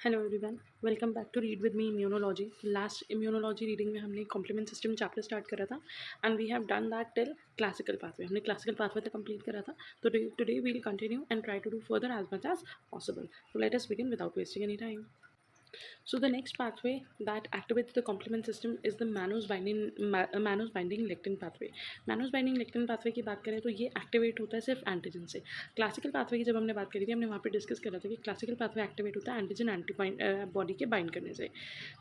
Hello everyone, welcome back to read with me immunology. Last immunology reading में हमने complement system chapter start करा था and we have done that till classical pathway. हमने classical pathway तक complete करा था। तो today we will continue and try to do further as much as possible. So let us begin without wasting any time. So the next pathway that activates the complement system is the Mannose binding lectin pathway. Mannose binding lectin pathway की बात करें तो ये activate होता है सिर्फ antigen से। Classical pathway की जब हमने बात करी थी, हमने वहाँ पे डिस्कस करा था कि क्लासिकल पाथवे एक्टिवेट होता है एंटीजन बॉडी के बाइंड करने से।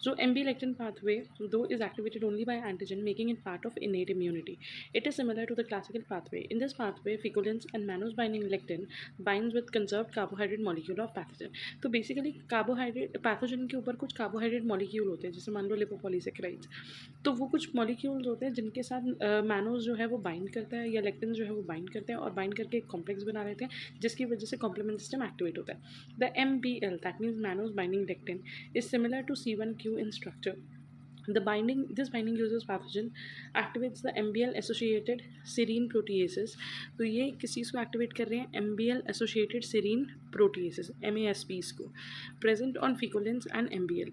सो MB lectin pathway though is activated only by antigen, making it part of innate immunity. It is similar to the classical pathway. In this pathway, feculence and Mannose binding lectin binds with conserved carbohydrate molecule of pathogen. तो basically carbohydrate pathogen के ऊपर कुछ carbohydrate molecule होते हैं, जैसे मान लो लिपोपॉलीसेकेराइड्स। तो वो कुछ मॉलिक्यूल्स होते हैं जिनके साथ मैनोज जो है वो बाइंड करता है या लेक्टिन जो है वो बाइंड करते हैं और बाइंड करके एक कॉम्प्लेक्स बना लेते हैं, जिसकी वजह से कॉम्प्लीमेंट सिस्टम एक्टिवेट होता है। The MBL, that means mannose binding lectin, is similar to C1q in structure. This binding uses pathogen, activates the MBL associated serine proteases. तो ये किस चीज़ को एक्टिवेट कर रहे हैं? MBL associated serine proteases, MASPs को, present on feculence and MBL.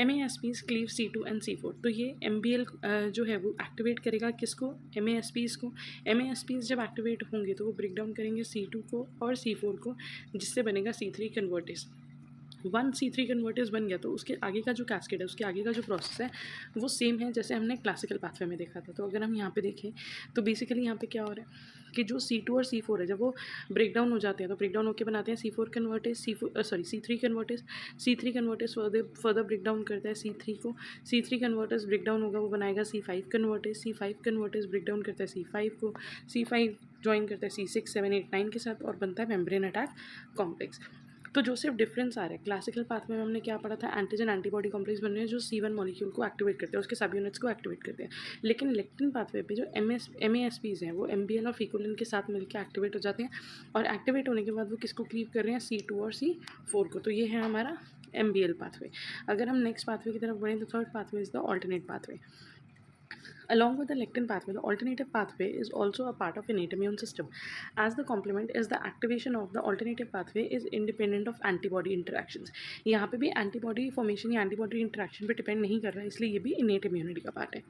MASPs cleave C2 and C4. तो ये MBL जो है वो एक्टिवेट करेगा किसको? MASPs को। MASPs जब एक्टिवेट होंगे तो वो ब्रेक डाउन करेंगे C2 को और C4 को, जिससे बनेगा C3 convertase. One C3 converters बन गया तो उसके आगे का जो कैस्केड है, उसके आगे का जो प्रोसेस है वो सेम है जैसे हमने क्लासिकल पाथवे में देखा था। तो अगर हम यहाँ पे देखें तो बेसिकली यहाँ पे क्या हो रहा है कि जो C2 और C4 है, जब वो ब्रेक डाउन हो जाते हैं तो ब्रेक डाउन होकर बनाते हैं C4 converters, C3 converters. C3 converters further break down करता है C3 को। C3 कन्वर्टर्स ब्रेक डाउन होगा, वो बनाएगा C5 converters. C5 converters break down करता है C5 को। C5 ज्वाइन करता है C6, 7, 8, 9 के साथ और बनता है मेम्ब्रेन अटैक कॉम्प्लेक्स। तो जो सिर्फ डिफरेंस आ रहा है, क्लासिकल पाथ में हमने क्या पढ़ा था, एंटीजन एंटीबॉडी कॉम्प्लेक्स बन रहे हैं जो C1 मॉलिक्यूल को एक्टिवेट करते हैं, उसके सब यूनिट्स को एक्टिवेट करते हैं। लेकिन लेक्टिन पाथवे पे जो MASPs हैं वो MBL और फिकुलिन के साथ मिलकर एक्टिवेट हो जाते हैं और एक्टिवेट होने के बाद वो किसको क्लीव कर रहे हैं? C2 और C4 को। तो ये है हमारा MBL पाथवे। अगर हम नेक्स्ट पाथवे की तरफ बढ़ें तो third pathway is the alternate pathway. Along with the lectin pathway, the alternative pathway is also a part of innate immune system. As the complement is the activation of the alternative pathway is independent of antibody interactions. यहाँ पे भी antibody formation या antibody interaction पे depend नहीं कर रहा है, इसलिए ये भी innate immunity का part है.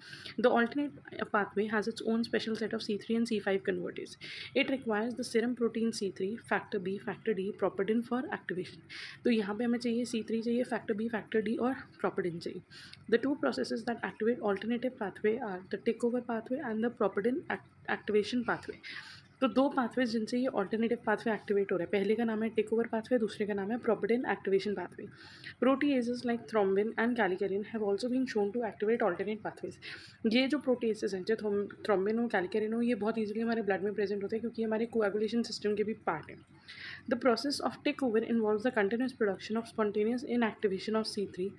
The alternate pathway has its own special set of C3 and C5 convertase. It requires the serum protein C3, factor B, factor D, properdin for activation. तो यहाँ पे हमें चाहिए C3 चाहिए, factor B, factor D और properdin चाहिए. The two processes that activate alternative pathway are the takeover pathway and the properdin activation pathway. तो दो पाथवेज जिनसे ये ऑल्टरनेटिव पाथवे एक्टिवेट हो रहा है, पहले का नाम है टेक ओवर पाथवे, दूसरे का नाम है properdin activation pathway. Proteases like thrombin and kallikrein have also been shown to activate alternate pathways. ये जो प्रोटीएजेस हैं, चाहे थ्रोम्बिन हो, कैलिकरिन हो, ये बहुत ईजिली हमारे ब्लड में प्रेजेंट होते हैं क्योंकि हमारे कोएगुलेशन सिस्टम के भी पार्ट हैं. The process of take over involves the continuous production of spontaneous inactivation of C3,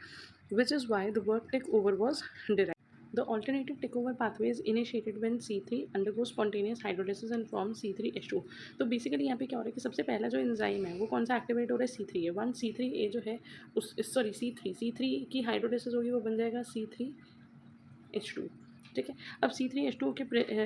which is why the word takeover was derived. The alternative takeover pathway is initiated when C3 undergoes spontaneous hydrolysis and forms C3H2. तो basically यहाँ पे क्या हो रहा है कि सबसे पहला जो एंजाइम है वो कौन सा एक्टिवेट हो रहा है? C3 है. C3A जो है C3 की हाइड्रोलिसिस होगी, वो बन जाएगा C3H2. ठीक है. अब C3H2 के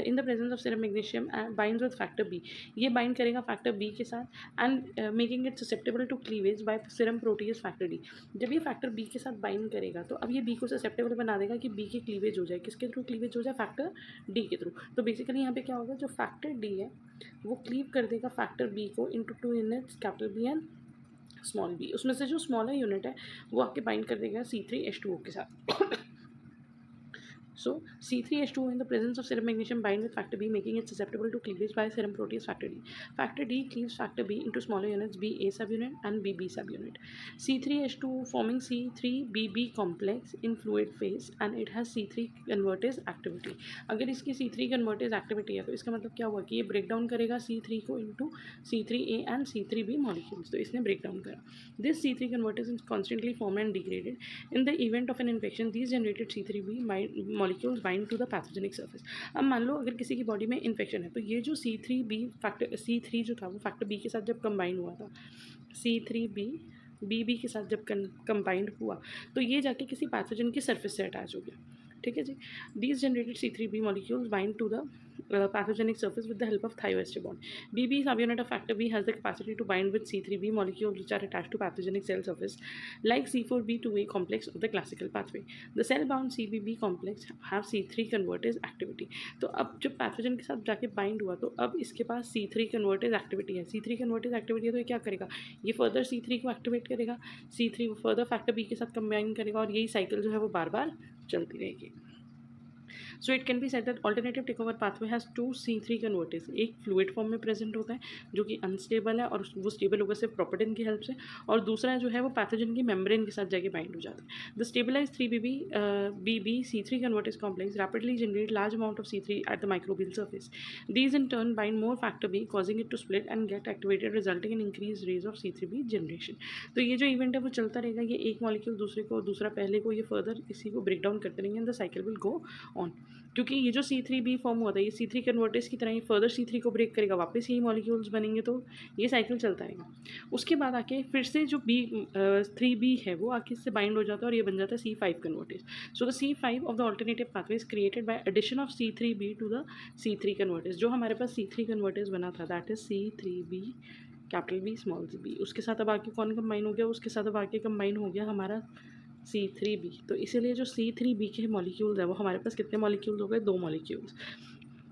in the presence of serum magnesium binds with factor B. ये बाइंड करेगा फैक्टर बी के साथ and making it susceptible to cleavage by serum protease factor D. जब ये फैक्टर बी के साथ बाइंड करेगा तो अब ये बी को ससेप्टेबल बना देगा कि बी की क्लीवेज हो जाए. किसके थ्रू क्लीवेज हो जाए? फैक्टर डी के थ्रू. तो बेसिकली यहाँ पे क्या होगा, जो फैक्टर डी है वो क्लीव कर देगा फैक्टर बी को into 2 units, capital B and small B. उसमें से जो स्मॉलर यूनिट है वो आपके बाइंड कर देगा C3H2O के साथ. So C3H2O in the presence of serum magnesium bind with factor B, making it susceptible to cleavage by serum protease factor D. Factor D cleaves factor B into smaller units, BA subunit and BB subunit. C3H2 forming C3BB complex in fluid phase and it has C3 convertase activity. अगर इसकी C3 convertase activity है तो इसका मतलब क्या हुआ कि ये break down करेगा C3 को into C3A and C3B molecules. तो इसने break down करा. This C3 convertase is constantly formed and degraded. In the event of an infection, these generated C3B molecules bind to the pathogenic surface. अब मान लो अगर किसी की body में infection है तो ये जो C3 जो था वो फैक्टर बी के साथ जब कंबाइन हुआ था, C3B BB के साथ जब कंबाइंड हुआ तो ये जाके किसी पैथोजन की सर्फेस से अटैच हो गया. ठीक है जी. These generated C3B molecules bind to the pathogenic surface with the help of thioester bond. BB subunit of factor B has the capacity to bind with C3b molecules which are attached to pathogenic cell surface like C4b2A complex of the classical pathway. The cell bound CBB complex have C3 convertase activity. तो अब जब pathogen के साथ जाके bind हुआ तो अब इसके पास C3 convertase activity है. C3 convertase activity है तो ये क्या करेगा, ये फर्दर C3 को एक्टिवेट करेगा, C3 को फर्दर फैक्टर B के साथ कंबाइन करेगा और यही साइकिल जो है वो बार बार चलती रहेगी. So it can be said that alternative takeover pathway has to C3 convertase. एक फ्लूइड फॉर्म में प्रेजेंट होता है जो कि अनस्टेबल है और वो स्टेबल होगा सिर्फ प्रोपेटिन की हेल्प से, और दूसरा जो है वो पैथोजन की मेम्ब्रेन के साथ जाके बाइंड हो जाता है. The stabilize 3BB C3 convertase complex rapidly generate large amount of C3 at the microbial surface. These in turn bind more factor B causing it to split and get activated resulting in increased rates of C3b generation. तो ये जो event है वो चलता रहेगा, ये एक molecule दूसरे को, दूसरा पहले को, ये फर्दर इसी को ब्रेक डाउन करते रहेंगे and the cycle will go on. क्योंकि ये जो C3b फॉर्म हुआ था ये C3 कन्वर्टेज की तरह ही फर्दर C3 को ब्रेक करेगा, वापस यही मॉलिक्यूल्स बनेंगे, तो ये साइकिल चलता रहेगा. उसके बाद आके फिर से जो 3b है वो आके इससे बाइंड हो जाता है और ये बन जाता है C5 convertase. So the C5 of the alternative pathway is created by addition of C3b to the C3 convertase. जो हमारे पास C3 कन्वर्टेज बना था that is C3b capital B small b, उसके साथ अब आके कौन कंबाइन हो गया, उसके साथ अब आके कंबाइन हो गया हमारा C3b. तो इसीलिए जो C3b के मॉलिक्यूल्स है वो हमारे पास कितने मॉलिक्यूल्स हो गए, 2 मॉलिक्यूल्स.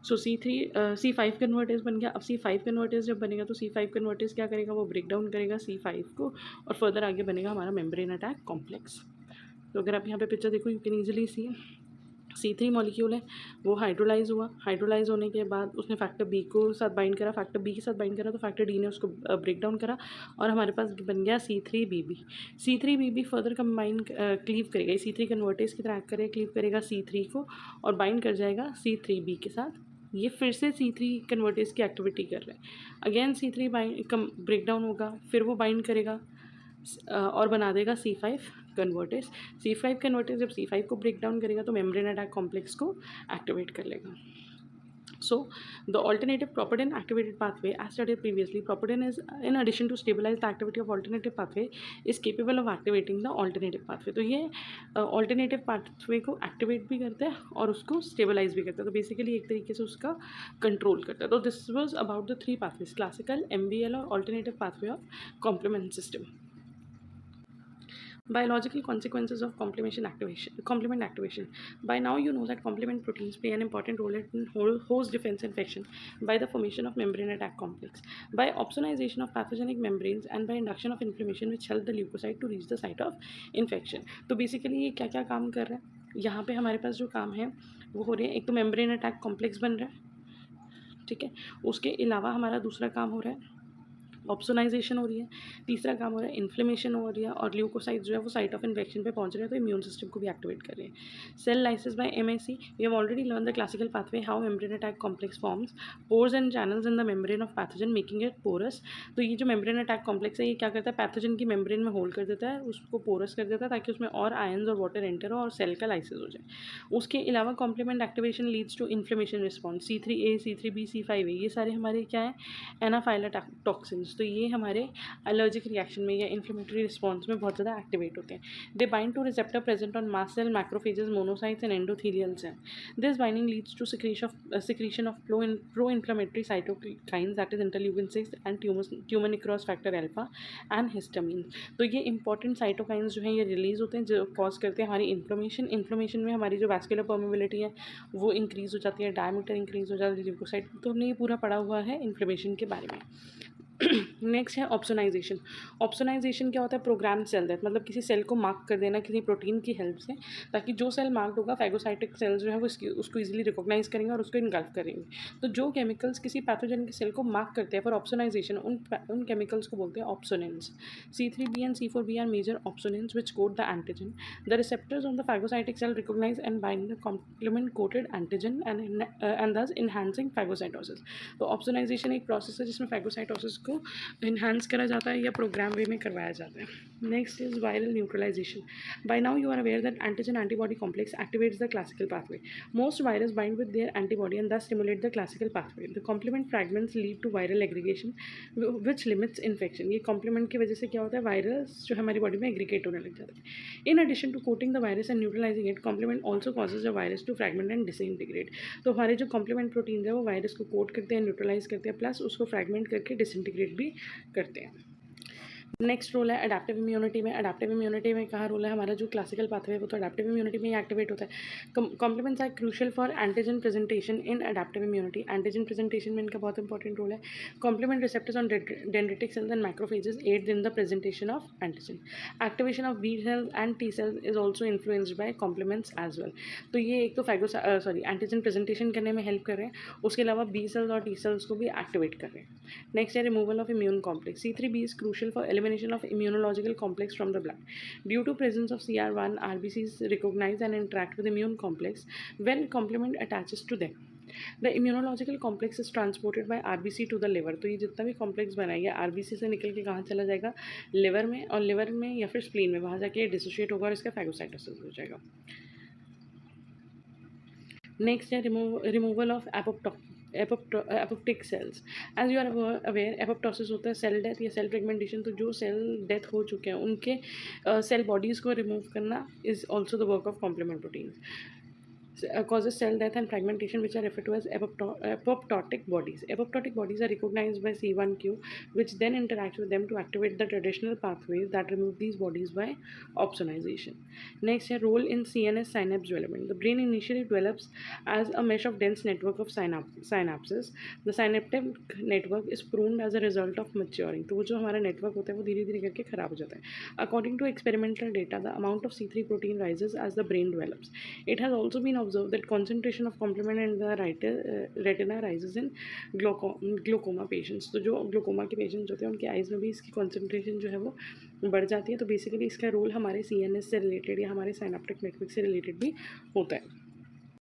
सो C5 कन्वर्टेज बन गया. अब C5 कन्वर्टेज जब बनेगा तो C5 कन्वर्टेज क्या करेगा, वो ब्रेक डाउन करेगा C5 को और फर्दर आगे बनेगा हमारा मेम्ब्रेन अटैक कॉम्प्लेक्स. तो अगर आप यहाँ पे पिक्चर देखो you can easily see C3 molecule है वो हाइड्रोलाइज हुआ, हाइड्रोलाइज होने के बाद उसने फैक्टर B को साथ बाइंड करा, फैक्टर B के साथ बाइंड करा तो फैक्टर D ने उसको ब्रेक डाउन करा और हमारे पास बन गया C3BB. C3BB further combine cleave करेगा, C3 कन्वर्टेज की तरह एक्ट करेगा, क्लीव करेगा C3 को और बाइंड कर जाएगा C3B के साथ. ये फिर से C3 कन्वर्टेज की एक्टिविटी कर रहा है. अगेन C3 ब्रेक डाउन होगा, फिर वो बाइंड करेगा और बना देगा C5 कन्वर्टेज. C5 कन्वर्टेज जब C5 को ब्रेक डाउन करेगा तो मेम्ब्रेन अटैक कॉम्प्लेक्स को एक्टिवेट कर लेगा. So the alternative properdin activated pathway as studied previously, properdin is in addition to stabilize the activity of alternative pathway is capable of activating the alternative pathway. तो ये alternative pathway को activate भी करता है और उसको stabilize भी करता है, तो basically एक तरीके से उसका control करता है. तो this was about the 3 pathways, classical, MBL और alternative pathway of complement system. Biological consequences of complement activation. By now you know that complement proteins play an important role in host defense infection by the formation of membrane attack complex, by opsonization of pathogenic membranes and by induction of inflammation which help the leukocyte to reach the site of infection. तो basically ये क्या क्या काम कर रहा है, यहाँ पे हमारे पास जो काम है वो हो रहे हैं, एक तो membrane attack complex बन रहा है, ठीक है. उसके अलावा हमारा दूसरा काम हो रहा है ऑप्सोनाइजेशन हो रही है, तीसरा काम हो रहा है इन्फ्लेमेशन हो रही है और ल्यूकोसाइट जो है वो साइट ऑफ इन्फेक्शन पे पहुंच रहे हैं तो इम्यून सिस्टम को भी एक्टिवेट कर रहे हैं. Cell lysis by MSC, we have already learn the classical pathway how membrane attack complex forms pores and channels in the membrane of pathogen making it porous. तो ये जो मेम्ब्रेन अटैक कॉम्प्लेक्स है ये क्या करता है, पैथोजन की membrane में होल्ड कर देता है, उसको पोरस कर देता है ताकि उसमें और आयन्स और वाटर एंटर हो और सेल का लाइसिस हो जाए. उसके अलावा complement activation leads to inflammation response. C3A, C3B, C5A ये सारे हमारे क्या है, एनाफाइलोटॉक्सिन्स. तो ये हमारे एलर्जिक रिएक्शन में या इन्फ्लेमेटरी रिस्पॉन्स में बहुत ज़्यादा एक्टिवेट होते हैं. They bind to receptor present on mast cell, macrophages, monocytes and endothelial cell. This binding leads to secretion of pro-inflammatory cytokines that is interleukin 6 and tumor necrosis factor alpha and histamine. तो ये important cytokines जो हैं ये release होते हैं जो cause करते हैं हमारी इन्फ्लेमेशन में हमारी जो वैस्कुलर परमेबिलिटी है वो इंक्रीज़ हो जाती है, डायमीटर इंक्रीज़ हो जाता है ल्यूकोसाइट. तो हमने ये पूरा पढ़ा हुआ है इन्फ्लेमेशन के बारे में. नेक्स्ट है ऑप्सोनाइजेशन. ऑप्सोनाइजेशन क्या होता है, प्रोग्राम सेल डेथ, मतलब किसी सेल को मार्क कर देना किसी प्रोटीन की हेल्प से ताकि जो सेल मार्क्ड होगा फैगोसाइटिक सेल जो है वो उसको इजीली रिकॉग्नाइज करेंगे और उसको इनगल्फ करेंगे. तो जो केमिकल्स किसी पैथोजन के सेल को मार्क करते हैं फॉर ऑप्सोनाइजेशन उन केमिकल्स को बोलते हैं opsonins. C3b and C4b are major opsonins which code the antigen. The receptors on the phagocytic cell recognise and bind the complement coated antigen and thus enhancing phagocytosis. तो opsonisation एक process है जिसमें phagocytosis को enhance करा जाता है या programme वे में करवाया जाता है. Next is viral neutralisation. By now you are aware that antigen antibody complex activates the classical pathway. Most virus bind with their antibody and thus stimulate the classical pathway. The complement fragments lead to viral aggregation, which limits infection. ये complement की वजह से क्या होता है, virus जो हमारी body में एग्रीगेट होने लग जाता है. In addition to coating the virus and neutralizing it, complement also causes the virus to fragment and disintegrate. तो हमारे जो complement प्रोटीन है वो वायरस को कोट करते हैं, न्यूट्रलाइज करते हैं, प्लस उसको फ्रैगमेंट करके डिसइंटीग्रेट भी करते हैं. नेक्स्ट रोल है अडेप्टिव इम्यूनिटी में. अडेप्टिव इम्यूनिटी में कहाँ रोल है, हमारा जो क्लासिकल पाथवे है वो तो अडेप्टिव इम्यूनिटी में ही एक्टिवेट होता है. Complements are crucial for antigen presentation in adaptive immunity. Antigen presentation में इनका बहुत इंपॉर्टेंट रोल है. Complement receptors on dendritic cells and macrophages aid in the presentation of antigen. Activation of B cells and T cells is also influenced by complements as well. तो ये एक तो antigen presentation करने में help कर रहे हैं, उसके अलावा बी सेल्स और टी सेल्स को भी एक्टिवेट कर रहे हैं. नेक्स्ट है removal of immune complex. C3b is crucial for elimination of immunological complex from the blood. Due to presence of CR1, RBCs recognize and interact with immune complex when complement attaches to them. The immunological complex is transported by RBC to the liver. तो ये जितना भी complex बना है RBC से निकल के कहाँ चला जाएगा, लिवर में, और लिवर में या फिर स्प्लीन में, वहाँ जाके डिसोशिएट होगा और इसका फैगोसाइटोसिस हो जाएगा. नेक्स्ट है removal of apoptic cells. As you are aware, apoptosis होता है सेल डेथ या सेल फ्रेगमेंटेशन. तो जो सेल डेथ हो चुके हैं उनके सेल बॉडीज़ को रिमूव करना is also the work of complement proteins. Causes cell death and fragmentation, which are referred to as apoptotic bodies. Apoptotic bodies are recognized by C1q, which then interacts with them to activate the traditional pathways that remove these bodies by opsonization. Next, a role in CNS synapse development. The brain initially develops as a mesh of dense network of synapses. The synaptic network is pruned as a result of maturing. तो वो जो हमारा network होता है वो धीरे धीरे करके खराब हो जाता है. According to experimental data, the amount of C3 protein rises as the brain develops. It has also been observed that concentration of complement in the retina rises in glaucoma patients. तो जो ग्लोकोमा के patients होते हैं उनके eyes में भी इसकी concentration जो है वो बढ़ जाती है. तो बेसिकली इसका रोल हमारे CNS से रिलेटेड या हमारे साइनेप्टिक नेटवर्क से रिलेटेड भी होता है.